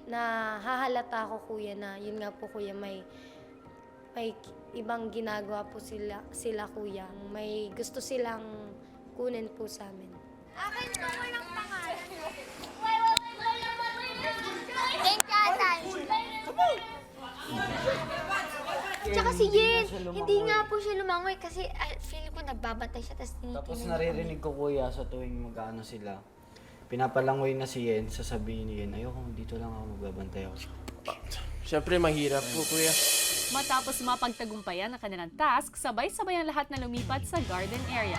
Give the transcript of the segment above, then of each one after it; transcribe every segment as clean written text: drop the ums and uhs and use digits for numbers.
Nahahalata ko kuya na yun nga po kuya may ibang ginagawa po sila kuya. May gusto silang kunin po sa amin. Akin po walang pangalan. Thank you, Atan. Tsaka si Yen, hindi nga po siya lumangoy kasi feeling ko nagbabantay siya tapos tinitingnan Tapos niya naririnig ko kuya sa tuwing mag-ano sila. Pinapalangoy na si Yen, sasabihin ni Yen, ayoko, dito lang ako magbabantay ako. Siyempre, mahirap po, kuya. Matapos mapagtagumpayan ang kanilang task, sabay-sabay ang lahat na lumipat sa garden area.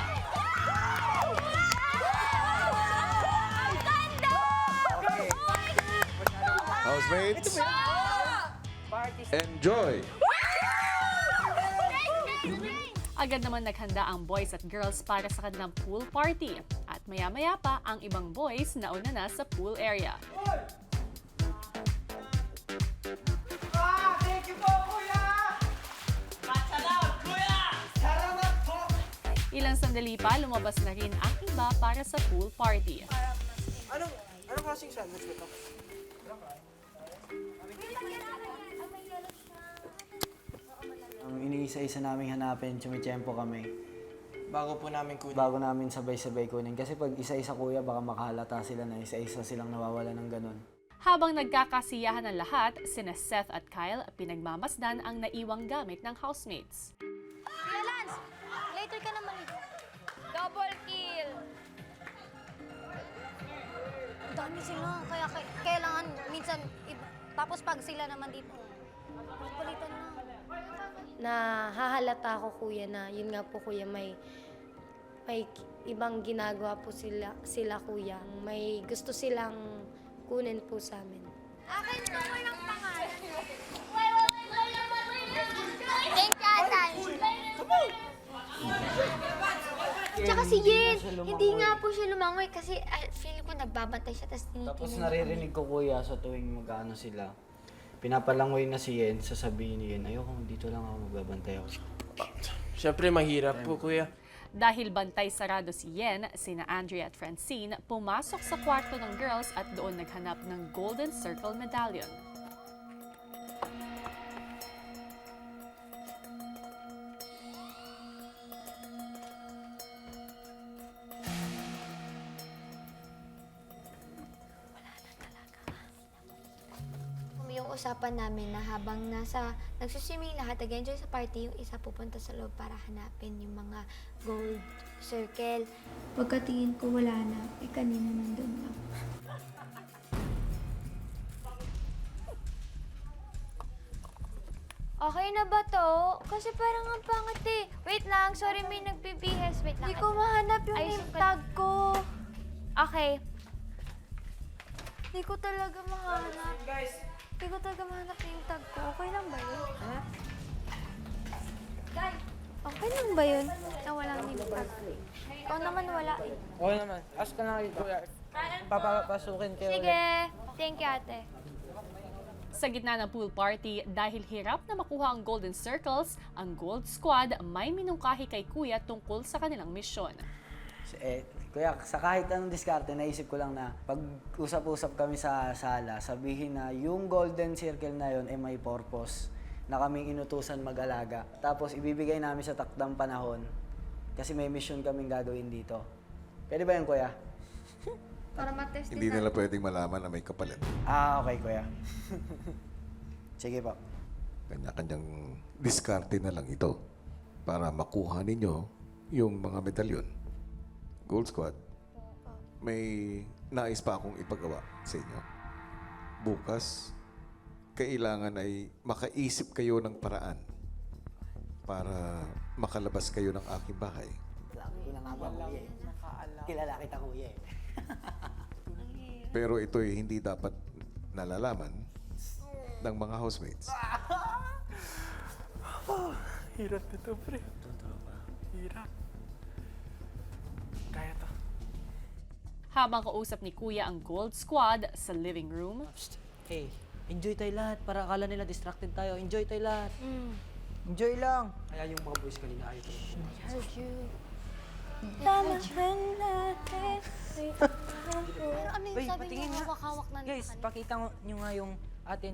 Housemates, enjoy! Agad naman naghanda ang boys at girls para sa kanilang pool party. At maya-maya pa, ang ibang boys nauna na sa pool area. Ilang sandali pa, lumabas na rin ang iba para sa pool party. Anong klaseng sandwich ba ito? Ang iniisa-isa naming hanapin, tsumitsyempo kami. Bago po namin kunin. Bago namin sabay-sabay kunin. Kasi pag isa-isa kuya, baka makahalata sila na isa-isa silang nawawala ng ganun. Habang nagkakasiyahan ang lahat, sina Seth at Kyle pinagmamasdan ang naiwang gamit ng housemates. Kuya Lance, later ka naman. Double kill. Ang dami sila, kaya kailangan minsan iba. Tapos pag sila naman dito, palitan na. Nahahalata ko kuya na yun nga po kuya may ibang ginagawa po sila kuya. May gusto silang kunin po sa amin. Akin po walang pangalan. Thank you, Atan. Tsaka si Yen, hindi nga po siya lumangoy kasi feeling ko nagbabantay siya tapos tinitingnan Tapos niya naririnig ko kuya sa tuwing mag-ano sila. Pinapalangoy na si Yen, sasabihin ni Yen, ayoko, dito lang ako magbabantay ako. Siyempre, mahirap po, kuya. Dahil bantay sarado si Yen, sina Andrea at Francine pumasok sa kwarto ng girls at doon naghanap ng Golden Circle Medallion. Yung usapan namin na habang nagsuswimming lahat, nag-enjoy sa party, yung isa pupunta sa loob para hanapin yung mga gold circle. Pagkatingin ko wala na, kanina nandun lang. Okay na ba to? Kasi parang ang pangat eh. Wait lang, sorry may nagbibihes. Wait lang. Hindi ko mahanap yung name tag ko. Okay. Hindi ko talaga mahanap. Hindi ko talaga mahanap yung tag ko. Okay lang ba yun? Okay lang ba yun? Na walang name tag. Oo naman wala eh. Okay naman. Ask ka na kay kuya. Papapasukin kayo. Sige. Thank you, ate. Sa gitna ng pool party, dahil hirap na makuha ang Golden Circles, ang Gold Squad may minungkahi kay Kuya tungkol sa kanilang misyon. Kuya, sa kahit anong diskarte, naisip ko lang na pag usap-usap kami sa sala, sabihin na yung Golden Circle na yon ay may purpose na kaming inutusan mag-alaga. Tapos ibibigay namin sa takdang panahon kasi may mission kaming gagawin dito. Pwede ba yun, Kuya? Para matest Hindi nila pwedeng malaman na may kapalit. Okay, Kuya. Sige po. Kanya-kanyang diskarte na lang ito para makuha ninyo yung mga medalyon. Gold Squad, may nais pa akong ipagawa sa inyo. Bukas, kailangan ay makaisip kayo ng paraan para makalabas kayo ng aking bahay. Laki na nga ba, Kuya? Kilala kita, Kuya. Pero ito'y hindi dapat nalalaman ng mga housemates. Hirap nito, pre. Hirap. Kaya to. Habang kausap ni Kuya ang Gold Squad sa living room, Hey, enjoy tayo lahat. Para akala nila distracted tayo. Enjoy tayo lahat. Enjoy lang. Kaya yung mga boys kanina ayaw ko. Heard you. Tamahan natin. Pero ano yung Uy, sabi patingin niyo, nga. hawak-hawak na Guys, pakita nyo nga yung atin.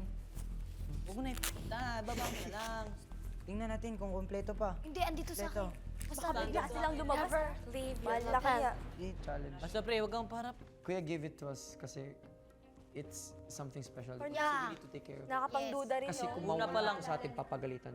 Huwag mo na ipakita. Baba mo na lang. Tingnan natin kung kompleto pa. Hindi, andito sa Kompleto. akin. Basta Bigla silang lumabas. Never leave your Wala kaya. Challenge. Basta pre, huwag kang parap. Kuya gave it to us kasi it's something special. Yeah. We need to take care of it. Nakapangduda rin, Kasi no? kung Una mawala pa lang sa atin, papagalitan